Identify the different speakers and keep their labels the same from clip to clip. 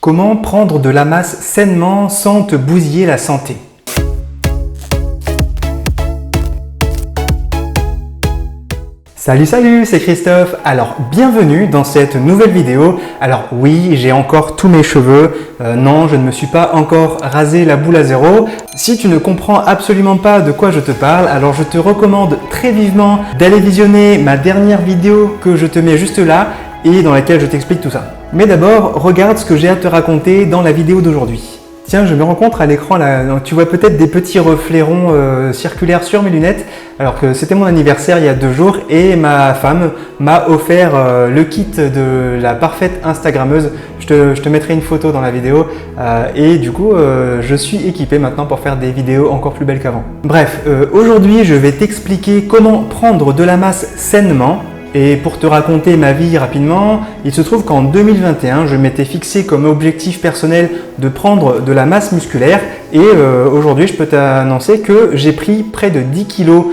Speaker 1: Comment prendre de la masse sainement sans te bousiller la santé? Salut, c'est Christophe. Alors, bienvenue dans cette nouvelle vidéo. Alors oui, j'ai encore tous mes cheveux. Non, je ne me suis pas encore rasé la boule à zéro. Si tu ne comprends absolument pas de quoi je te parle, alors je te recommande très vivement d'aller visionner ma dernière vidéo que je te mets juste là et dans laquelle je t'explique tout ça. Mais d'abord, regarde ce que j'ai à te raconter dans la vidéo d'aujourd'hui. Tiens, je me rends compte à l'écran là, tu vois peut-être des petits reflets ronds circulaires sur mes lunettes, alors que c'était mon anniversaire il y a 2 jours et ma femme m'a offert le kit de la parfaite Instagrammeuse. Je te mettrai une photo dans la vidéo et du coup, je suis équipé maintenant pour faire des vidéos encore plus belles qu'avant. Bref, aujourd'hui, je vais t'expliquer comment prendre de la masse sainement. Et pour te raconter ma vie rapidement, il se trouve qu'en 2021, je m'étais fixé comme objectif personnel de prendre de la masse musculaire et aujourd'hui, je peux t'annoncer que j'ai pris près de 10 kilos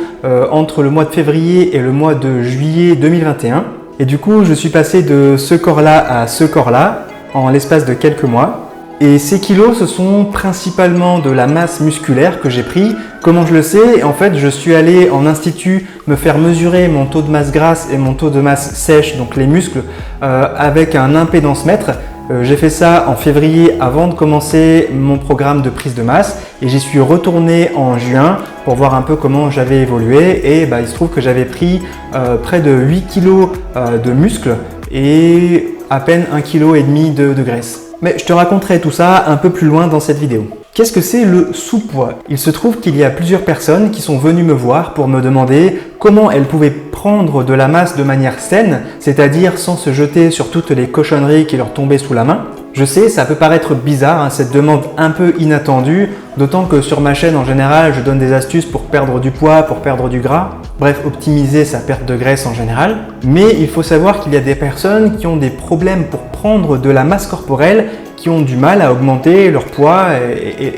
Speaker 1: entre le mois de février et le mois de juillet 2021. Et du coup, je suis passé de ce corps-là à ce corps-là en l'espace de quelques mois. Et ces kilos, ce sont principalement de la masse musculaire que j'ai pris. Comment je le sais? En fait, je suis allé en institut me faire mesurer mon taux de masse grasse et mon taux de masse sèche, donc les muscles, avec un impédance-mètre. J'ai fait ça en février avant de commencer mon programme de prise de masse et j'y suis retourné en juin pour voir un peu comment j'avais évolué et il se trouve que j'avais pris près de 8 kg de muscles et à peine 1,5 kg de graisse. Mais je te raconterai tout ça un peu plus loin dans cette vidéo. Qu'est-ce que c'est le sous-poids? Il se trouve qu'il y a plusieurs personnes qui sont venues me voir pour me demander comment elles pouvaient prendre de la masse de manière saine, c'est-à-dire sans se jeter sur toutes les cochonneries qui leur tombaient sous la main. Je sais, ça peut paraître bizarre, cette demande un peu inattendue, d'autant que sur ma chaîne en général, je donne des astuces pour perdre du poids, pour perdre du gras, bref, optimiser sa perte de graisse en général. Mais il faut savoir qu'il y a des personnes qui ont des problèmes pour prendre de la masse corporelle, qui ont du mal à augmenter leur poids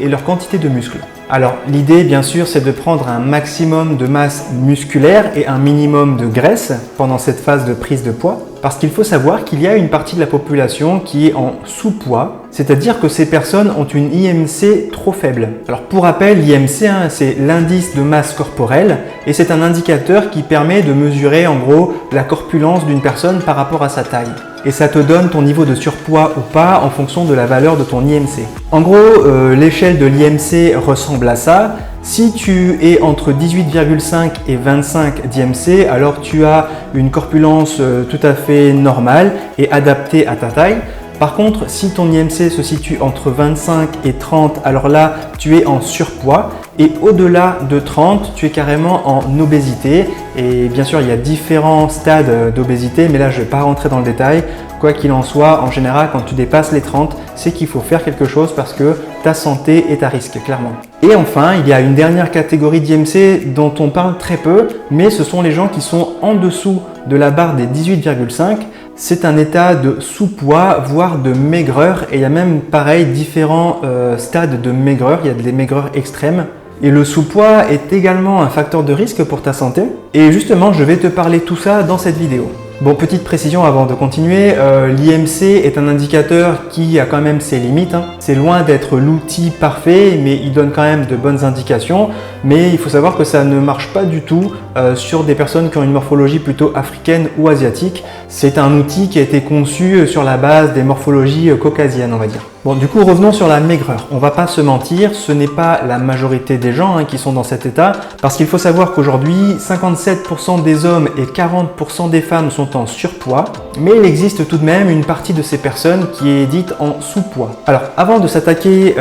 Speaker 1: et leur quantité de muscles. Alors l'idée bien sûr c'est de prendre un maximum de masse musculaire et un minimum de graisse pendant cette phase de prise de poids parce qu'il faut savoir qu'il y a une partie de la population qui est en sous-poids, c'est-à-dire que ces personnes ont une IMC trop faible. Alors pour rappel, l'IMC c'est l'indice de masse corporelle et c'est un indicateur qui permet de mesurer en gros la corpulence d'une personne par rapport à sa taille. Et ça te donne ton niveau de surpoids ou pas en fonction de la valeur de ton IMC. En gros, l'échelle de l'IMC ressemble à ça. Si tu es entre 18,5 et 25 d'IMC, alors tu as une corpulence tout à fait normale et adaptée à ta taille. Par contre, si ton IMC se situe entre 25 et 30, alors là, tu es en surpoids. Et au-delà de 30, tu es carrément en obésité. Et bien sûr, il y a différents stades d'obésité, mais là, je ne vais pas rentrer dans le détail. Quoi qu'il en soit, en général, quand tu dépasses les 30, c'est qu'il faut faire quelque chose parce que ta santé est à risque, clairement. Et enfin, il y a une dernière catégorie d'IMC dont on parle très peu, mais ce sont les gens qui sont en dessous de la barre des 18,5. C'est un état de sous-poids, voire de maigreur. Et il y a même, pareil, différents stades de maigreur. Il y a des maigreurs extrêmes. Et le sous-poids est également un facteur de risque pour ta santé. Et justement, je vais te parler de tout ça dans cette vidéo. Bon, petite précision avant de continuer, l'IMC est un indicateur qui a quand même ses limites. C'est loin d'être l'outil parfait, mais il donne quand même de bonnes indications. Mais il faut savoir que ça ne marche pas du tout sur des personnes qui ont une morphologie plutôt africaine ou asiatique. C'est un outil qui a été conçu sur la base des morphologies caucasiennes, on va dire. Bon, du coup, revenons sur la maigreur. On va pas se mentir, ce n'est pas la majorité des gens qui sont dans cet état, parce qu'il faut savoir qu'aujourd'hui, 57% des hommes et 40% des femmes sont en surpoids, mais il existe tout de même une partie de ces personnes qui est dite en sous-poids. Alors, avant de s'attaquer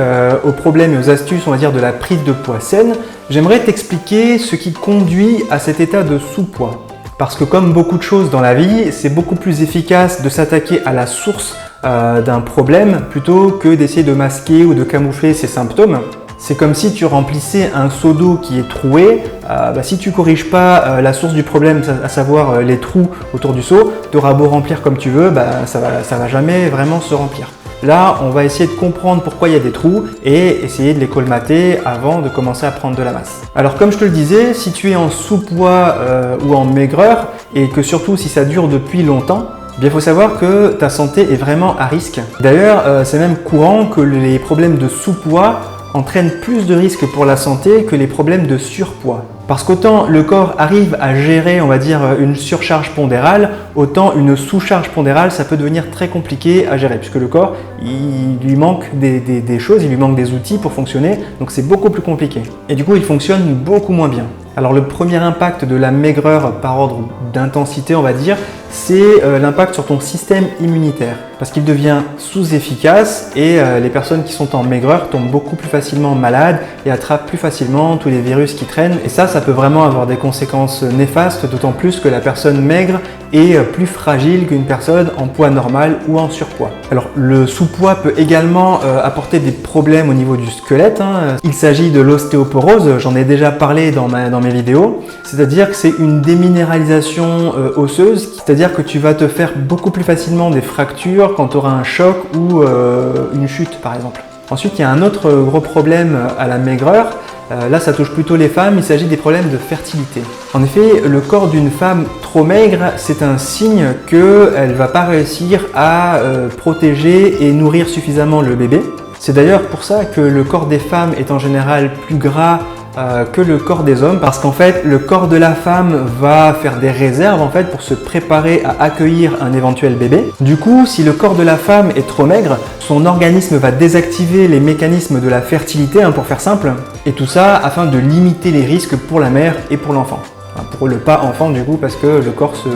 Speaker 1: aux problèmes et aux astuces, on va dire, de la prise de poids saine, j'aimerais t'expliquer ce qui conduit à cet état de sous-poids. Parce que comme beaucoup de choses dans la vie, c'est beaucoup plus efficace de s'attaquer à la source d'un problème plutôt que d'essayer de masquer ou de camoufler ses symptômes. C'est comme si tu remplissais un seau d'eau qui est troué. Si tu ne corriges pas la source du problème, à savoir les trous autour du seau, tu auras beau remplir comme tu veux, ça va jamais vraiment se remplir. Là, on va essayer de comprendre pourquoi il y a des trous et essayer de les colmater avant de commencer à prendre de la masse. Alors comme je te le disais, si tu es en sous-poids ou en maigreur et que surtout si ça dure depuis longtemps, Bien, il faut savoir que ta santé est vraiment à risque. D'ailleurs, c'est même courant que les problèmes de sous-poids entraînent plus de risques pour la santé que les problèmes de surpoids. Parce qu'autant le corps arrive à gérer, on va dire, une surcharge pondérale, autant une sous-charge pondérale, ça peut devenir très compliqué à gérer, puisque le corps, il lui manque des choses, il lui manque des outils pour fonctionner, donc c'est beaucoup plus compliqué. Et du coup, il fonctionne beaucoup moins bien. Alors le premier impact de la maigreur par ordre d'intensité, on va dire, c'est l'impact sur ton système immunitaire. Parce qu'il devient sous-efficace et les personnes qui sont en maigreur tombent beaucoup plus facilement malades et attrapent plus facilement tous les virus qui traînent. Et ça peut vraiment avoir des conséquences néfastes, d'autant plus que la personne maigre est plus fragile qu'une personne en poids normal ou en surpoids. Alors le sous-poids peut également apporter des problèmes au niveau du squelette. Il s'agit de l'ostéoporose, j'en ai déjà parlé dans mes vidéos. C'est-à-dire que c'est une déminéralisation osseuse, c'est-à-dire que tu vas te faire beaucoup plus facilement des fractures quand tu auras un choc ou une chute par exemple. Ensuite, il y a un autre gros problème à la maigreur. Là, ça touche plutôt les femmes, il s'agit des problèmes de fertilité. En effet, le corps d'une femme trop maigre, c'est un signe qu'elle ne va pas réussir à protéger et nourrir suffisamment le bébé. C'est d'ailleurs pour ça que le corps des femmes est en général plus gras que le corps des hommes, parce qu'en fait le corps de la femme va faire des réserves en fait pour se préparer à accueillir un éventuel bébé. Du coup, si le corps de la femme est trop maigre, son organisme va désactiver les mécanismes de la fertilité, pour faire simple, et tout ça afin de limiter les risques pour la mère et pour l'enfant. Pour le pas enfant du coup, parce que le corps se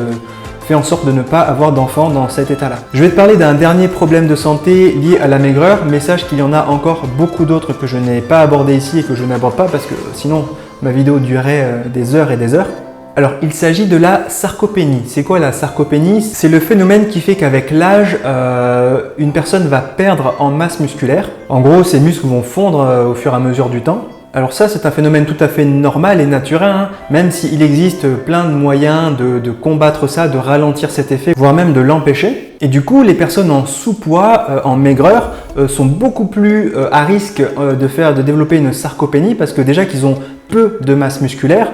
Speaker 1: fait en sorte de ne pas avoir d'enfant dans cet état-là. Je vais te parler d'un dernier problème de santé lié à la maigreur, mais sache qu'il y en a encore beaucoup d'autres que je n'ai pas abordé ici et que je n'aborde pas parce que sinon ma vidéo durerait des heures et des heures. Alors, il s'agit de la sarcopénie. C'est quoi la sarcopénie? C'est le phénomène qui fait qu'avec l'âge, une personne va perdre en masse musculaire. En gros, ses muscles vont fondre au fur et à mesure du temps. Alors ça, c'est un phénomène tout à fait normal et naturel, même s'il existe plein de moyens de combattre ça, de ralentir cet effet, voire même de l'empêcher. Et du coup, les personnes en sous-poids, en maigreur, sont beaucoup plus à risque de développer une sarcopénie parce que déjà qu'ils ont peu de masse musculaire,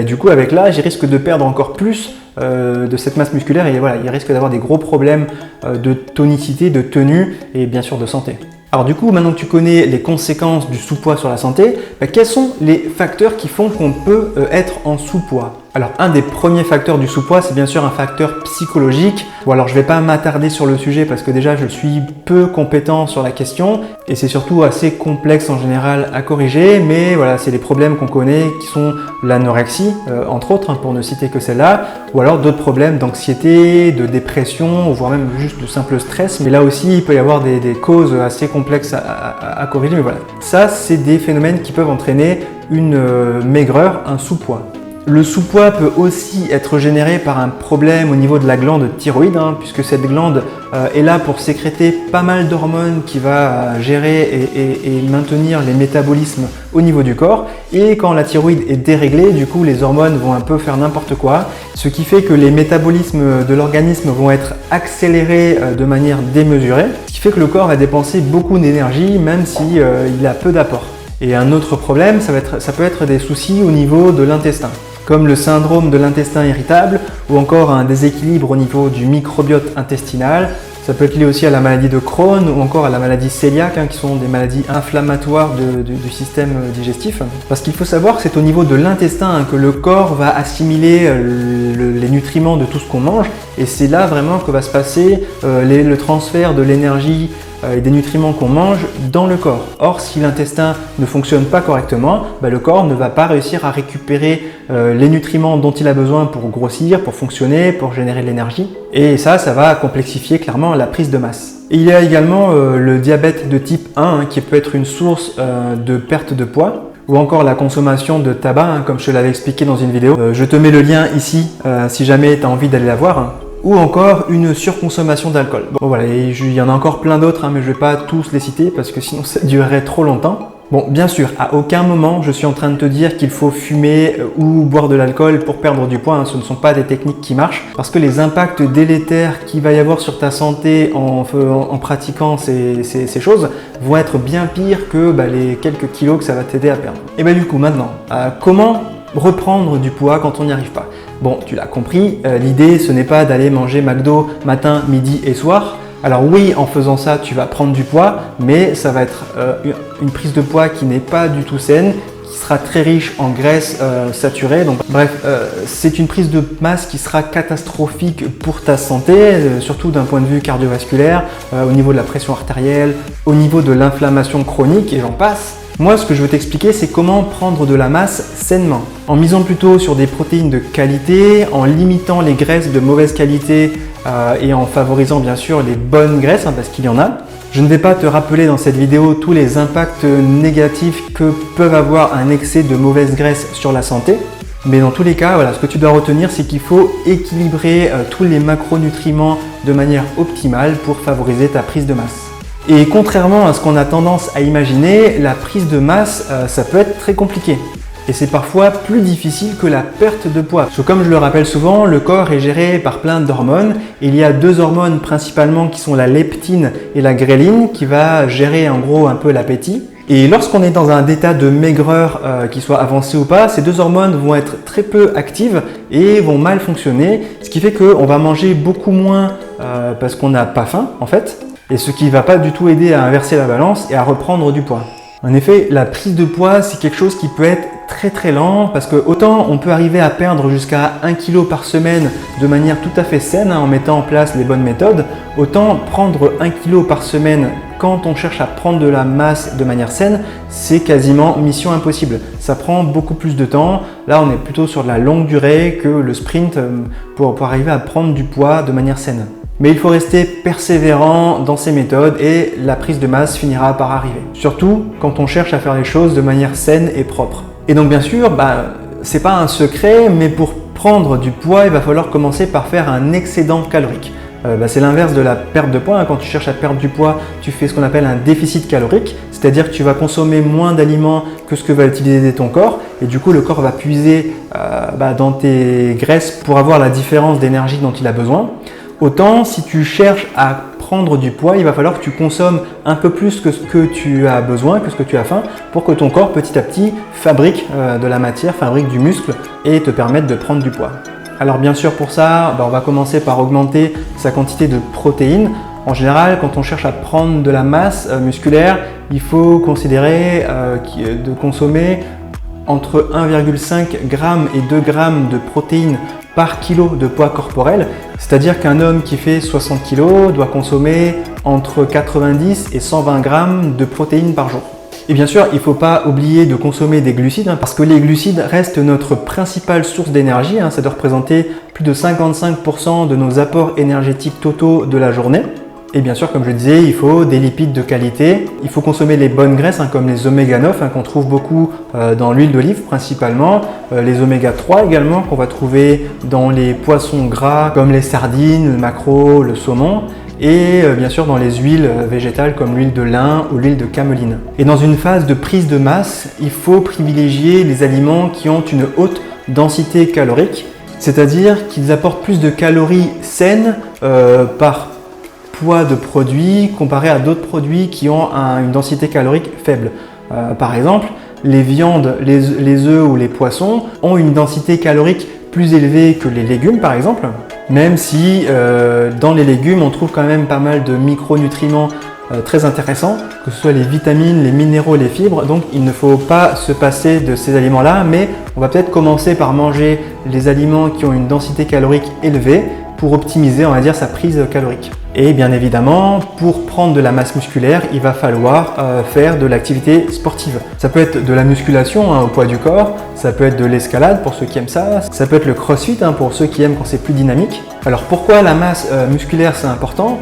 Speaker 1: du coup avec l'âge, ils risquent de perdre encore plus de cette masse musculaire et voilà, ils risquent d'avoir des gros problèmes de tonicité, de tenue et bien sûr de santé. Alors du coup, maintenant que tu connais les conséquences du sous-poids sur la santé, quels sont les facteurs qui font qu'on peut être en sous-poids? Alors un des premiers facteurs du sous-poids, c'est bien sûr un facteur psychologique. Bon alors je ne vais pas m'attarder sur le sujet parce que déjà je suis peu compétent sur la question et c'est surtout assez complexe en général à corriger, mais voilà, c'est les problèmes qu'on connaît qui sont l'anorexie, entre autres, pour ne citer que celle-là, ou alors d'autres problèmes d'anxiété, de dépression, voire même juste de simple stress, mais là aussi il peut y avoir des causes assez complexes à corriger, mais voilà. Ça, c'est des phénomènes qui peuvent entraîner une maigreur, un sous-poids. Le sous-poids peut aussi être généré par un problème au niveau de la glande thyroïde, puisque cette glande est là pour sécréter pas mal d'hormones qui va gérer et maintenir les métabolismes au niveau du corps. Et quand la thyroïde est déréglée, du coup les hormones vont un peu faire n'importe quoi, ce qui fait que les métabolismes de l'organisme vont être accélérés de manière démesurée, ce qui fait que le corps va dépenser beaucoup d'énergie même si il a peu d'apport. Et un autre problème, ça peut être des soucis au niveau de l'intestin, comme le syndrome de l'intestin irritable ou encore un déséquilibre au niveau du microbiote intestinal. Ça peut être lié aussi à la maladie de Crohn ou encore à la maladie cœliaque, qui sont des maladies inflammatoires du système digestif. Parce qu'il faut savoir que c'est au niveau de l'intestin que le corps va assimiler les nutriments de tout ce qu'on mange, et c'est là vraiment que va se passer le transfert de l'énergie et des nutriments qu'on mange dans le corps. Or, si l'intestin ne fonctionne pas correctement, le corps ne va pas réussir à récupérer les nutriments dont il a besoin pour grossir, pour fonctionner, pour générer de l'énergie. Et ça va complexifier clairement la prise de masse. Et il y a également le diabète de type 1 qui peut être une source de perte de poids, ou encore la consommation de tabac, comme je te l'avais expliqué dans une vidéo. Je te mets le lien ici si jamais tu as envie d'aller la voir. Ou encore une surconsommation d'alcool. Bon voilà, et il y en a encore plein d'autres, mais je ne vais pas tous les citer parce que sinon ça durerait trop longtemps. Bon, bien sûr, à aucun moment je suis en train de te dire qu'il faut fumer ou boire de l'alcool pour perdre du poids, ce ne sont pas des techniques qui marchent, parce que les impacts délétères qu'il va y avoir sur ta santé en pratiquant ces choses vont être bien pires que les quelques kilos que ça va t'aider à perdre. Et du coup maintenant, comment reprendre du poids quand on n'y arrive pas. Bon, tu l'as compris, l'idée ce n'est pas d'aller manger McDo matin, midi et soir. Alors oui, en faisant ça, tu vas prendre du poids, mais ça va être une prise de poids qui n'est pas du tout saine, qui sera très riche en graisses saturées. Donc, bref, c'est une prise de masse qui sera catastrophique pour ta santé, surtout d'un point de vue cardiovasculaire, au niveau de la pression artérielle, au niveau de l'inflammation chronique et j'en passe. Moi, ce que je veux t'expliquer, c'est comment prendre de la masse sainement. En misant plutôt sur des protéines de qualité, en limitant les graisses de mauvaise qualité et en favorisant bien sûr les bonnes graisses, parce qu'il y en a. Je ne vais pas te rappeler dans cette vidéo tous les impacts négatifs que peuvent avoir un excès de mauvaise graisse sur la santé. Mais dans tous les cas, voilà, ce que tu dois retenir, c'est qu'il faut équilibrer tous les macronutriments de manière optimale pour favoriser ta prise de masse. Et contrairement à ce qu'on a tendance à imaginer, la prise de masse, ça peut être très compliqué. Et c'est parfois plus difficile que la perte de poids. Parce que comme je le rappelle souvent, le corps est géré par plein d'hormones. Il y a deux hormones principalement qui sont la leptine et la gréline qui va gérer en gros un peu l'appétit. Et lorsqu'on est dans un état de maigreur qui soit avancé ou pas, ces deux hormones vont être très peu actives et vont mal fonctionner. Ce qui fait qu'on va manger beaucoup moins parce qu'on n'a pas faim en fait. Et ce qui ne va pas du tout aider à inverser la balance et à reprendre du poids. En effet, la prise de poids, c'est quelque chose qui peut être très lent parce que autant on peut arriver à perdre jusqu'à 1 kg par semaine de manière tout à fait saine en mettant en place les bonnes méthodes, autant prendre 1 kg par semaine quand on cherche à prendre de la masse de manière saine, c'est quasiment mission impossible. Ça prend beaucoup plus de temps. Là, on est plutôt sur de la longue durée que le sprint pour arriver à prendre du poids de manière saine. Mais il faut rester persévérant dans ces méthodes et la prise de masse finira par arriver. Surtout quand on cherche à faire les choses de manière saine et propre. Et donc bien sûr, c'est pas un secret, mais pour prendre du poids, il va falloir commencer par faire un excédent calorique. C'est l'inverse de la perte de poids. Quand tu cherches à perdre du poids, tu fais ce qu'on appelle un déficit calorique, c'est-à-dire que tu vas consommer moins d'aliments que ce que va utiliser ton corps et du coup le corps va puiser dans tes graisses pour avoir la différence d'énergie dont il a besoin. Autant si tu cherches à prendre du poids, il va falloir que tu consommes un peu plus que ce que tu as besoin, que ce que tu as faim, pour que ton corps petit à petit fabrique de la matière, fabrique du muscle et te permette de prendre du poids. Alors bien sûr pour ça, on va commencer par augmenter sa quantité de protéines. En général, quand on cherche à prendre de la masse musculaire, il faut considérer de consommer entre 1,5 g et 2 g de protéines par kilo de poids corporel. C'est-à-dire qu'un homme qui fait 60 kg doit consommer entre 90 et 120 g de protéines par jour. Et bien sûr, il ne faut pas oublier de consommer des glucides parce que les glucides restent notre principale source d'énergie. Ça doit représenter plus de 55% de nos apports énergétiques totaux de la journée. Et bien sûr, comme je le disais, il faut des lipides de qualité. Il faut consommer les bonnes graisses comme les oméga 9 qu'on trouve beaucoup dans l'huile d'olive principalement. Les oméga 3 également qu'on va trouver dans les poissons gras comme les sardines, le maquereau, le saumon. Et bien sûr dans les huiles végétales comme l'huile de lin ou l'huile de cameline. Et dans une phase de prise de masse, il faut privilégier les aliments qui ont une haute densité calorique, c'est-à-dire qu'ils apportent plus de calories saines par poids de produit comparé à d'autres produits qui ont une densité calorique faible. Par exemple, les viandes, les œufs ou les poissons ont une densité calorique plus élevée que les légumes par exemple, même si dans les légumes on trouve quand même pas mal de micronutriments très intéressants, que ce soit les vitamines, les minéraux, les fibres, donc il ne faut pas se passer de ces aliments-là, mais on va peut-être commencer par manger les aliments qui ont une densité calorique élevée pour optimiser, on va dire, sa prise calorique. Et bien évidemment, pour prendre de la masse musculaire, il va falloir faire de l'activité sportive. Ça peut être de la musculation au poids du corps, ça peut être de l'escalade pour ceux qui aiment ça, ça peut être le crossfit pour ceux qui aiment quand c'est plus dynamique. Alors pourquoi la masse musculaire c'est important?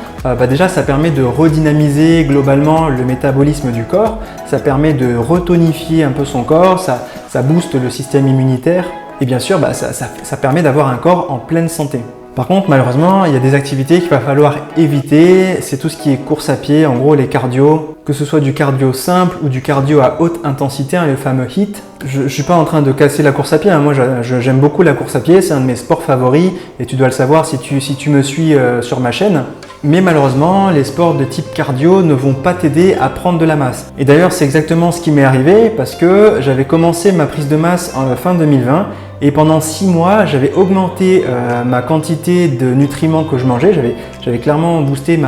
Speaker 1: Déjà ça permet de redynamiser globalement le métabolisme du corps, ça permet de retonifier un peu son corps, ça booste le système immunitaire et bien sûr ça permet d'avoir un corps en pleine santé. Par contre, malheureusement, il y a des activités qu'il va falloir éviter. C'est tout ce qui est course à pied, en gros les cardio, que ce soit du cardio simple ou du cardio à haute intensité, le fameux HIIT. Je ne suis pas en train de casser la course à pied. Moi, j'aime beaucoup la course à pied. C'est un de mes sports favoris et tu dois le savoir si tu me suis sur ma chaîne. Mais malheureusement, les sports de type cardio ne vont pas t'aider à prendre de la masse. Et d'ailleurs, c'est exactement ce qui m'est arrivé parce que j'avais commencé ma prise de masse en fin 2020 et pendant 6 mois, j'avais augmenté ma quantité de nutriments que je mangeais. J'avais clairement boosté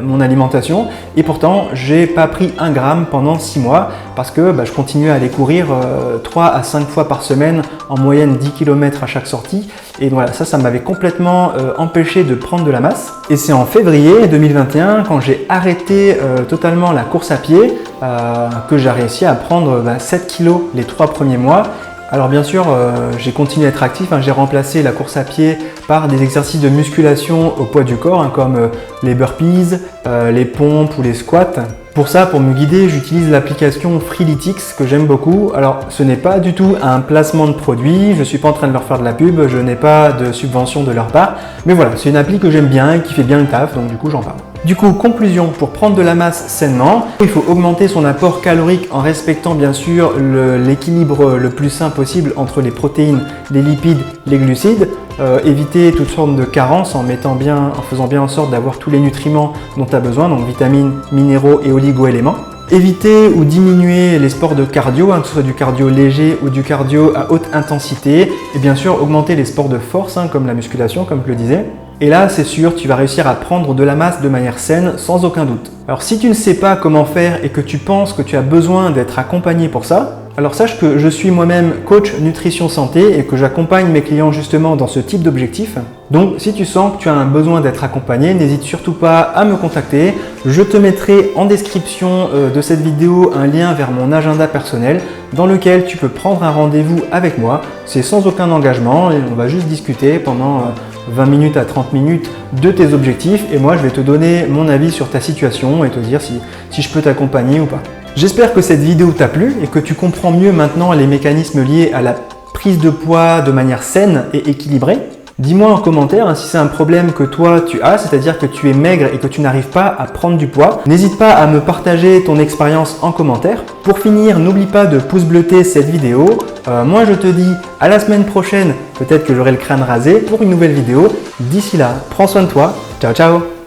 Speaker 1: mon alimentation et pourtant, j'ai pas pris 1 gramme pendant 6 mois parce que je continuais à aller courir 3 à 5 fois par semaine, en moyenne 10 km à chaque sortie. Et voilà, ça m'avait complètement empêché de prendre de la masse. Et c'est en février 2021, quand j'ai arrêté totalement la course à pied, que j'ai réussi à prendre 7 kg les 3 premiers mois. Alors bien sûr, j'ai continué à être actif, j'ai remplacé la course à pied par des exercices de musculation au poids du corps, comme les burpees, les pompes ou les squats. Pour ça, pour me guider, j'utilise l'application Freeletics que j'aime beaucoup. Alors ce n'est pas du tout un placement de produit, je ne suis pas en train de leur faire de la pub, je n'ai pas de subvention de leur part. Mais voilà, c'est une appli que j'aime bien et qui fait bien le taf, donc du coup j'en parle. Du coup, conclusion, pour prendre de la masse sainement, il faut augmenter son apport calorique en respectant bien sûr l'équilibre le plus sain possible entre les protéines, les lipides, les glucides. Éviter toutes sortes de carences en faisant bien en sorte d'avoir tous les nutriments dont tu as besoin, donc vitamines, minéraux et oligo-éléments. Éviter ou diminuer les sports de cardio, que ce soit du cardio léger ou du cardio à haute intensité. Et bien sûr, augmenter les sports de force, comme la musculation, comme je le disais. Et là, c'est sûr, tu vas réussir à prendre de la masse de manière saine, sans aucun doute. Alors si tu ne sais pas comment faire et que tu penses que tu as besoin d'être accompagné pour ça, alors sache que je suis moi-même coach nutrition santé et que j'accompagne mes clients justement dans ce type d'objectif. Donc si tu sens que tu as un besoin d'être accompagné, n'hésite surtout pas à me contacter. Je te mettrai en description de cette vidéo un lien vers mon agenda personnel dans lequel tu peux prendre un rendez-vous avec moi. C'est sans aucun engagement et on va juste discuter pendant 20 minutes à 30 minutes de tes objectifs et moi je vais te donner mon avis sur ta situation et te dire si je peux t'accompagner ou pas. J'espère que cette vidéo t'a plu et que tu comprends mieux maintenant les mécanismes liés à la prise de poids de manière saine et équilibrée. Dis-moi en commentaire si c'est un problème que toi tu as, c'est-à-dire que tu es maigre et que tu n'arrives pas à prendre du poids. N'hésite pas à me partager ton expérience en commentaire. Pour finir, n'oublie pas de pouce bleuter cette vidéo. Moi je te dis à la semaine prochaine, peut-être que j'aurai le crâne rasé pour une nouvelle vidéo. D'ici là, prends soin de toi. Ciao ciao.